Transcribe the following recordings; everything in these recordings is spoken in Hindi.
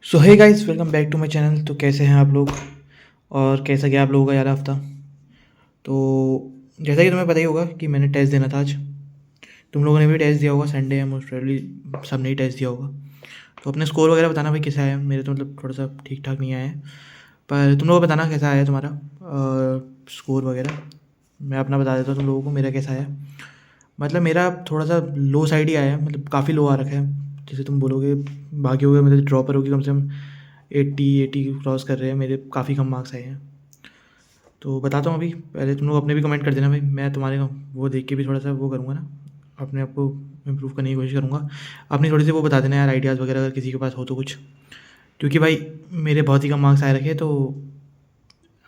So hey guys, welcome back to my channel. तो कैसे हैं आप लोग और कैसा गया आप लोगों का यार हफ्ता। तो जैसा कि तुम्हें पता ही होगा कि मैंने टेस्ट देना था आज। तुम लोगों ने भी टेस्ट दिया होगा, संडे है, मोस्ट प्रोबेबली सबने ही टेस्ट दिया होगा। तो अपने स्कोर वगैरह बताना भाई कैसा आया। मेरे तो मतलब थोड़ा सा ठीक ठाक नहीं आया है, पर तुम लोग बताना कैसा आया तुम्हारा स्कोर वगैरह। मैं अपना बता देता हूँ तुम लोगों को मेरा कैसा आया। मतलब मेरा थोड़ा सा लो साइड ही आया है, मतलब काफ़ी लो आ रखा है। जैसे तुम बोलोगे बाकी हो गए, मतलब ड्रॉपर होगी कम से कम 80 क्रॉस कर रहे हैं, मेरे काफ़ी कम मार्क्स आए हैं। तो बताता हूँ अभी, पहले तुम लोग अपने भी कमेंट कर देना भाई। मैं तुम्हारे वो देख के भी थोड़ा सा वो करूँगा ना, अपने आप को इम्प्रूव करने की कोशिश करूँगा। अपनी थोड़ी सी वो बता देना यार, आइडियाज़ वगैरह अगर किसी के पास हो तो कुछ। क्योंकि भाई मेरे बहुत ही कम मार्क्स आए रखे, तो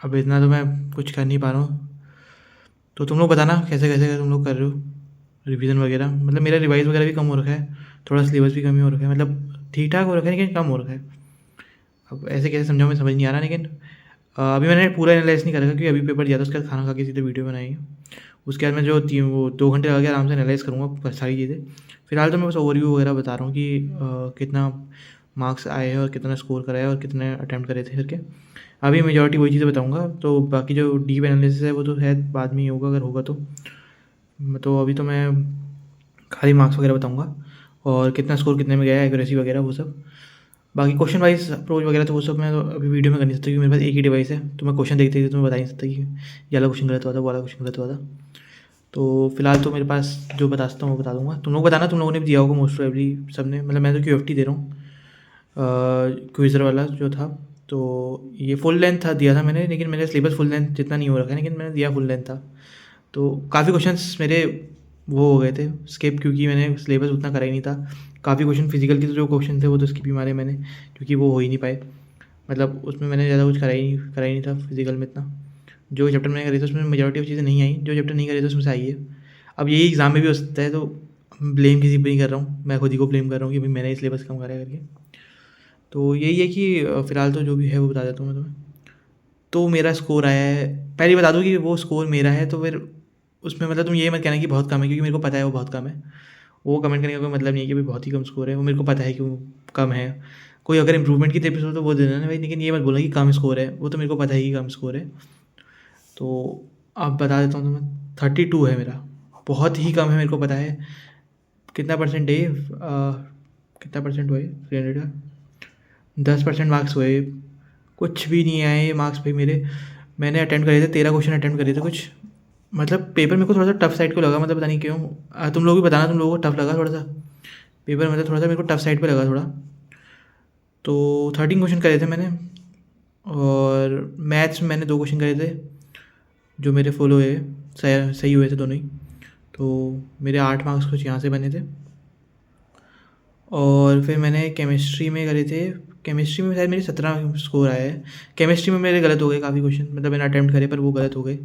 अब इतना तो मैं कुछ कर नहीं पा रहा हूँ। तो तुम लोग बताना कैसे कैसे तुम लोग कर रहे हो रिवीजन वगैरह। मतलब मेरा रिवाइज़ वगैरह भी कम हो रखा है, थोड़ा सिलेबस भी कम ही हो रखा है, मतलब ठीक ठाक हो रखा है लेकिन कम हो रखा है। अब ऐसे कैसे समझाऊँ मैं समझ नहीं आ रहा, लेकिन अभी मैंने पूरा एनालाइज़ नहीं कर रखा क्योंकि अभी पेपर दिया था, उसके बाद खाना खा के सीधे वीडियो बनाई है। उसके बाद मैं जो 2 घंटे लगा के आराम से एनालाइज़ करूँगा सारी चीज़ें। फिलहाल तो मैं बस ओवरव्यू वगैरह बता रहा हूँ कि कितना मार्क्स आए हैं और कितना स्कोर करा है और कितने अटैम्प्ट करे थे करके। अभी मेजॉरिटी वही चीज़ें बताऊँगा, तो बाकी जो डीप एनालिसिस है वो तो शायद बाद में ही होगा, अगर होगा तो। तो अभी तो मैं खाली मार्क्स वगैरह बताऊँगा और कितना स्कोर कितने में गया है, एक्यूरेसी वगैरह वो सब। बाकी क्वेश्चन वाइज अप्रोच वगैरह तो वो सब मैं तो अभी वीडियो में कर नहीं सकता क्योंकि मेरे पास एक ही डिवाइस है। तो मैं क्वेश्चन देखते देखते तो मैं बता नहीं सकता कि ये वाला क्वेश्चन गलत हुआ था, वो वाला क्वेश्चन गलत हुआ था। तो फिलहाल तो मेरे पास जो बता सकता हूँ वो बता दूंगा। तुम लोग बताना, तुम लोगों ने भी दिया होगा मोस्ट प्रोबेबली सब ने। मतलब मैं तो QFT दे रहा हूँ, क्विज़र वाला जो था। तो ये फुल लेंथ था दिया था मैंने, लेकिन मेरा सिलेबस फुल लेंथ जितना नहीं हो रखा है, लेकिन मैंने दिया फुल लेंथ था। तो काफ़ी क्वेश्चंस मेरे वो हो गए थे स्किप, क्योंकि मैंने सिलेबस उतना करा ही नहीं था। काफ़ी क्वेश्चन फिजिकल के जो क्वेश्चन थे वो तो स्किप ही मारे मैंने, क्योंकि वो हो ही नहीं पाए। मतलब उसमें मैंने ज़्यादा कुछ करा ही नहीं था फिजिकल में इतना। जो चैप्टर मैंने करे थे उसमें मेजॉरिटी ऑफ चीज़ें नहीं आई, जो चैप्टर नहीं करे थे उसमें से आई है। अब यही एग्ज़ाम में भी हो सकता है, तो ब्लेम किसी पर नहीं कर रहा हूँ, मैं खुद ही को ब्लेम कर रहा हूँ कि भाई मैंने ही सिलेबस कम करा है करके। तो यही है कि फ़िलहाल तो जो भी है वो बता देता हूँ मैं तुम्हें। तो मेरा स्कोर आया है, पहले ही बता दूँ कि वो स्कोर मेरा है, तो फिर उसमें मतलब तुम ये मत कहना कि बहुत कम है, क्योंकि मेरे को पता है वो बहुत कम है। वो कमेंट करने का कोई मतलब नहीं है कि भाई बहुत ही कम स्कोर है, वो मेरे को पता है कि वो कम है। कोई अगर इंप्रूवमेंट की टिप्स हो तो वो दे देना भाई, लेकिन ये मत बोलना कि कम स्कोर है, वो तो मेरे को पता है कि कम स्कोर है। तो अब बता देता हूँ तुम्हें, 32 है मेरा। बहुत ही कम है, मेरे को पता है। कितना परसेंट है कितना परसेंट हुआ है 300 का, 10% मार्क्स हुए। कुछ भी नहीं आए ये मार्क्स भाई मेरे। मैंने अटेम्प्ट करे थे 13 क्वेश्चन अटेम्प्ट करे थे कुछ। मतलब पेपर मेरे को थोड़ा सा टफ साइड को लगा, मतलब पता नहीं क्यों। तुम लोग भी बताना, तुम लोगों को टफ लगा थोड़ा सा पेपर, मतलब थोड़ा सा मेरे को टफ साइड पे लगा थोड़ा। तो 13 क्वेश्चन करे थे मैंने, और मैथ्स में मैंने 2 क्वेश्चन करे थे जो मेरे फुल हुए, सही सही हुए थे दोनों ही। तो मेरे 8 मार्क्स कुछ यहाँ से बने थे। और फिर मैंने केमिस्ट्री में करे थे, केमिस्ट्री में शायद मेरे 17 स्कोर आया है। केमिस्ट्री में मेरे गलत हो गए काफ़ी क्वेश्चन, मतलब मैंने अटैम्प्ट करे पर वो गलत हो गए।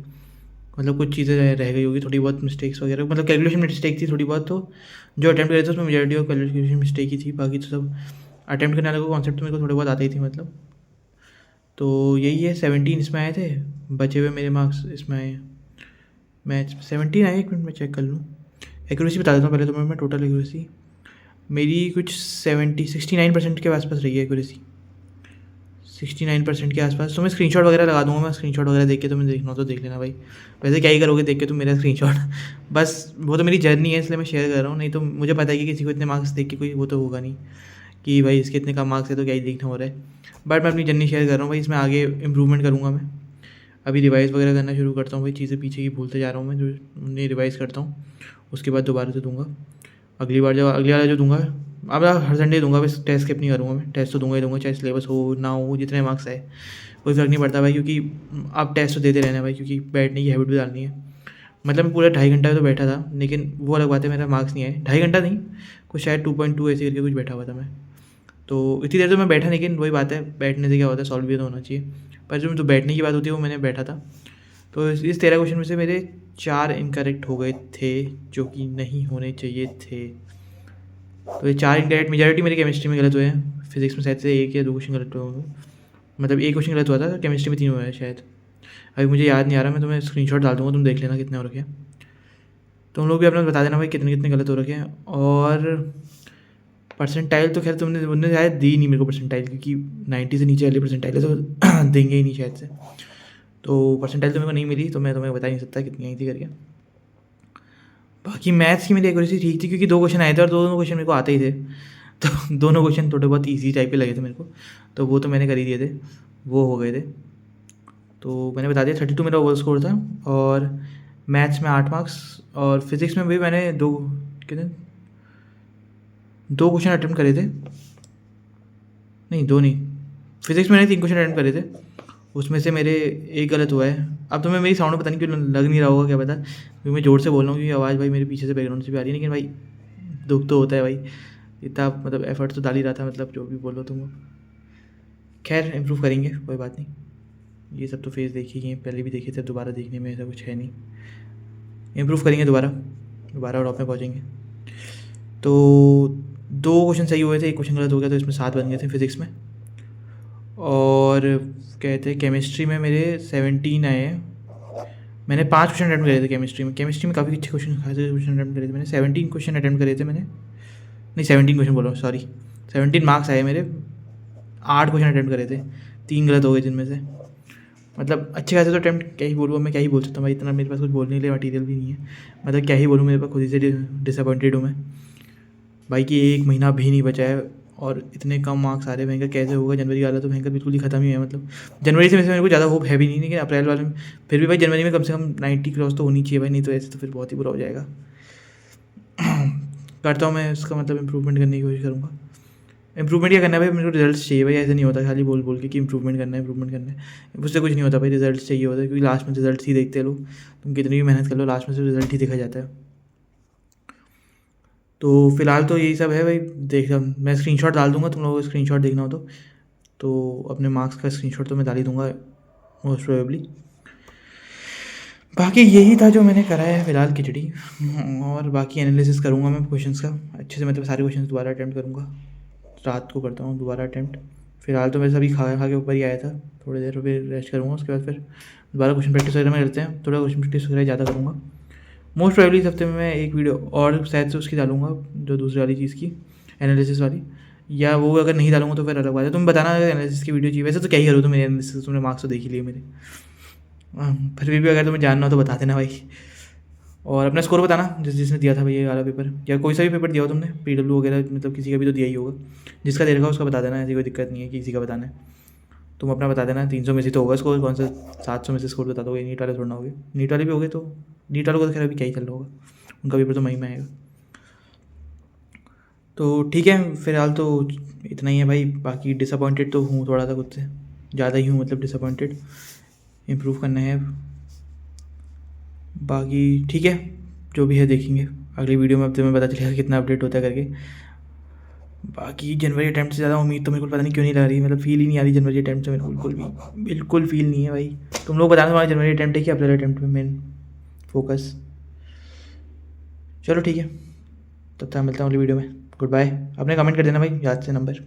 मतलब कुछ चीज़ें रह गई होगी थोड़ी बहुत मिस्टेक्स वगैरह, मतलब कैलकुलेशन मिस्टेक थी थोड़ी बहुत। तो जो अटैम्प्ट करे थे उसमें मेजॉरिटी ऑफ कैलकुलेशन मिस्टेक ही थी, बाकी तो सब अटैम्प्ट करने वाले को कॉन्सेप्ट तो मेरे को थोड़े बहुत आते ही थे मतलब। तो यही है, 17 इसमें आए थे, बचे हुए मेरे मार्क्स इसमें आए हैं। मैथ्स 17 आए, एक मिनट में चेक कर लूँ। एक्यूरेसी बता देता हूँ पहले तो मैं टोटल एक्यूरेसी मेरी कुछ 69% के आसपास रही है एक्यूरेसी। 69% के आसपास। तो मैं स्क्रीनशॉट वगैरह लगा दूंगा, मैं स्क्रीनशॉट वगैरह देख के तुम्हें देखना हो तो देख लेना भाई। वैसे क्या ही करोगे देख के तुम मेरा स्क्रीनशॉट बस वो तो मेरी जर्नी है इसलिए मैं शेयर कर रहा हूँ, नहीं तो मुझे पता है कि किसी को इतने मार्क्स देख के कोई वो तो होगा नहीं कि भाई इसके इतने कम मार्क्स है तो क्या ही देखना हो रहा है। बट मैं अपनी जर्नी शेयर कर रहा हूँ भाई, इसमें आगे इंप्रूवमेंट करूँगा मैं। अभी रिवाइज़ वगैरह करना शुरू करता हूँ भाई, चीज़ें पीछे की भूलते जा रहा हूँ मैं, जो उन्हें रिवाइज़ करता हूँ उसके बाद दोबारा से दूंगा। अगली बार जब अगली वाला जो दूंगा, अब हर संडे दूंगा, बस टेस्ट स्किप नहीं करूँगा मैं। टेस्ट तो दूंगा ही दूंगा, चाहे सिलेबस हो ना हो, जितने मार्क्स आए कोई फ़र्क नहीं पड़ता भाई, क्योंकि आप टेस्ट तो देते रहना भाई, क्योंकि बैठने की हैबिट भी डालनी है। मतलब मैं पूरा 2.5 घंटा तो बैठा था, लेकिन वो अलग बात है मेरा मार्क्स नहीं आए। 2.5 घंटा नहीं, कुछ शायद 2.2 ऐसे करके कुछ बैठा हुआ था मैं। तो इतनी देर तो मैं बैठा, लेकिन वही बात है बैठने से क्या होता है, सॉल्व भी तो होना चाहिए। पर जो बैठने की बात होती है वो मैंने बैठा था। तो इस 13 क्वेश्चन में से मेरे 4 इनकरेक्ट हो गए थे, जो कि नहीं होने चाहिए थे। तो ये 4 इनकरेक्ट मेजॉरिटी मेरी केमिस्ट्री में गलत हुए हैं। फिजिक्स में शायद से 1 या 2 क्वेश्चन गलत हुए होंगे, मतलब 1 क्वेश्चन गलत हुआ था, केमिस्ट्री में 3 हुआ है शायद। अभी मुझे याद नहीं आ रहा, मैं तुम्हें स्क्रीनशॉट डाल दूँगा, तुम देख लेना कितने हो रखे हैं। तुम लोग भी अपना बता देना भाई कितने कितने गलत हो रखे हैं। और परसेंटाइल तो खैर उन्होंने शायद दी नहीं मेरे को परसेंटाइल, क्योंकि 90 से नीचे वाली परसेंटाइल है तो देंगे ही नहीं शायद से। तो परसेंटाइल तो मेरे को नहीं मिली, तो मैं तुम्हें बता नहीं सकता कितनी आई थी करके। बाकी मैथ्स की मेरी एक्यूरेसी ठीक थी, क्योंकि 2 क्वेश्चन आए थे और दोनों क्वेश्चन मेरे को आते ही थे। तो दोनों क्वेश्चन थोड़े बहुत ईजी टाइप के लगे थे मेरे को, तो वो तो मैंने कर ही दिए थे, वो हो गए थे। तो मैंने बता दिया 32 मेरा ओवर स्कोर था, और मैथ्स में 8 मार्क्स, और फिज़िक्स में भी मैंने 2 क्वेश्चन अटैम्प्ट करे थे, नहीं 2 नहीं, फिज़िक्स में मैंने 3 क्वेश्चन अटैम्प्ट करे थे, उसमें से मेरे एक गलत हुआ है। अब तुम्हें मेरी साउंड पता नहीं क्यों लग नहीं रहा होगा, क्या पता, क्योंकि मैं ज़ोर से बोल रहा हूँ, क्योंकि आवाज़ भाई मेरे पीछे से बैकग्राउंड से भी आ रही है, लेकिन भाई दुख तो होता है भाई, इतना मतलब एफर्ट तो डाल ही रहा था, मतलब जो भी बोलो तुम। खैर इम्प्रूव करेंगे, कोई बात नहीं, ये सब तो फेस देखी गए, पहले भी देखे थे, दोबारा देखने में ऐसा कुछ है नहीं, इम्प्रूव करेंगे दोबारा और टॉप में पहुँचेंगे। तो 2 क्वेश्चन सही हुए थे, एक क्वेश्चन गलत हो गया, तो इसमें 7 बन गए थे फिज़िक्स में। और कहते हैं केमिस्ट्री में मेरे 17 आए हैं। मैंने 5 क्वेश्चन अटैम्प्ट करे थे केमिस्ट्री में काफ़ी अच्छे क्वेश्चन खासे क्वेश्चन अटैम्प्ट करे थे मैंने, 17 क्वेश्चन अटैम्प्ट करे थे मैंने, नहीं 17 क्वेश्चन बोल रहा हूँ, सॉरी 17 मार्क्स आए मेरे, 8 क्वेश्चन अटैम्प्ट करे थे, 3 गलत हो गए जिनमें से, मतलब अच्छे खासे तो अटैम्प्ट, क्या ही बोलूँ मैं, क्या ही बोल सकता हूँ भाई, इतना मेरे पास कुछ बोलने के लिए मटीरियल भी नहीं है, मतलब क्या ही बोलूँ, मेरे पास खुद ही से डिसअपॉइंटेड हूँ मैं भाई कि 1 महीना भी नहीं बचा है और इतने कम मार्क्स आ रहे हैं। भयंकर कैसे होगा, जनवरी वाला तो भयंकर बिल्कुल ही ख़त्म ही है, मतलब जनवरी से वैसे मेरे को ज़्यादा होप है भी नहीं, लेकिन अप्रैल वाले में फिर भी भाई जनवरी में कम से कम 90 क्रॉस तो होनी चाहिए भाई, नहीं तो ऐसे तो फिर बहुत ही बुरा हो जाएगा। करता हूँ मैं इसका मतलब इम्प्रूवमेंट करने की कोशिश करूँगा। इम्प्रूवमेंट क्या करना है भाई, मेरे को रिजल्ट्स चाहिए भाई, ऐसे नहीं होता खाली बोल बोल के कि इम्प्रूवमेंट करना है, उससे कुछ नहीं होता भाई, रिजल्ट्स चाहिए होता है, क्योंकि लास्ट में रिजल्ट ही देखते हैं लोग, तुम कितनी भी मेहनत कर लो लास्ट में से रिजल्ट ही देखा जाता है। तो फिलहाल तो यही सब है भाई, देख मैं स्क्रीनशॉट डाल दूंगा, तुम लोगों को स्क्रीनशॉट देखना हो तो अपने मार्क्स का स्क्रीनशॉट तो मैं डाल ही दूंगा मोस्ट प्रोबेबली। बाकी यही था जो मैंने करा है फिलहाल खिचड़ी, और बाकी एनालिसिस करूँगा मैं क्वेश्चंस का अच्छे से, मतलब सारे क्वेश्चंस दोबारा अटैम्प्ट करूँगा, रात को करता हूँ दोबारा अटैम्प्ट। फिलहाल तो मैं सभी खा के ऊपर ही आया था, थोड़ी देर फिर रेस्ट करूँगा, उसके बाद फिर दोबारा क्वेश्चन प्रैक्टिस वगैरह में करते हैं, थोड़ा क्वेश्चन प्रैक्टिस वगैरह ज़्यादा करूँगा। मोस्ट प्रोबेबली इस हफ्ते में मैं एक वीडियो और शायद से उसकी डालूंगा, जो दूसरी वाली चीज़ की एनालिसिस वाली, या वो अगर नहीं डालूंगा तो फिर अलग बात है, तुम बताना अगर एनालिसिस की वीडियो चाहिए, वैसे तो क्या ही करूँ, तो मेरे एनालिसिस तुमने मार्क्स तो देख ही लिए मेरे, फिर भी अगर तुम्हें जानना हो तो बता देना भाई। और अपना स्कोर बताना जिसने दिया था भाई ये वाला पेपर, या कोई सा भी पेपर दिया हो तुमने, PW वगैरह, मतलब किसी का भी तो दिया ही होगा, जिसका दे रखा है उसका बता देना, ऐसी कोई दिक्कत नहीं है किसी का बताना है, तुम अपना बता देना। 300 में से तो होगा स्कोर, कौन सा 700 में से स्कोर बता दोगे, नीट वाले थोड़ा ना होगे, नीट वाले भी हो गए तो नीट वालों को तो खैर अभी क्या ही चल रहा होगा, उनका पेपर तो मई में आएगा। तो ठीक है फिलहाल तो इतना ही है भाई, बाकी डिसअपॉइंटेड तो हूँ थोड़ा सा, खुद से ज़्यादा ही हूँ, मतलब डिसअपॉइंटेड, इम्प्रूव करना है। बाकी ठीक है, जो भी है देखेंगे अगली वीडियो में, अब तुम्हें पता चलेगा कितना अपडेट होता है करके। बाकी जनवरी अटैम्प्ट से ज़्यादा उम्मीद तो मेरे को पता नहीं क्यों नहीं लग रही, मतलब फील ही नहीं आ रही जनवरी अटैम्प्ट से, मेरे को बिल्कुल फील नहीं है भाई। तुम लोग बताना तुम्हारा जनवरी अटैम्प्ट है कि अप्रैल अटैम्प्ट में मेन फोकस। चलो ठीक है, तब तक मिलता हूँ अगली वीडियो में, गुड बाय। आपने कमेंट कर देना भाई याद से नंबर।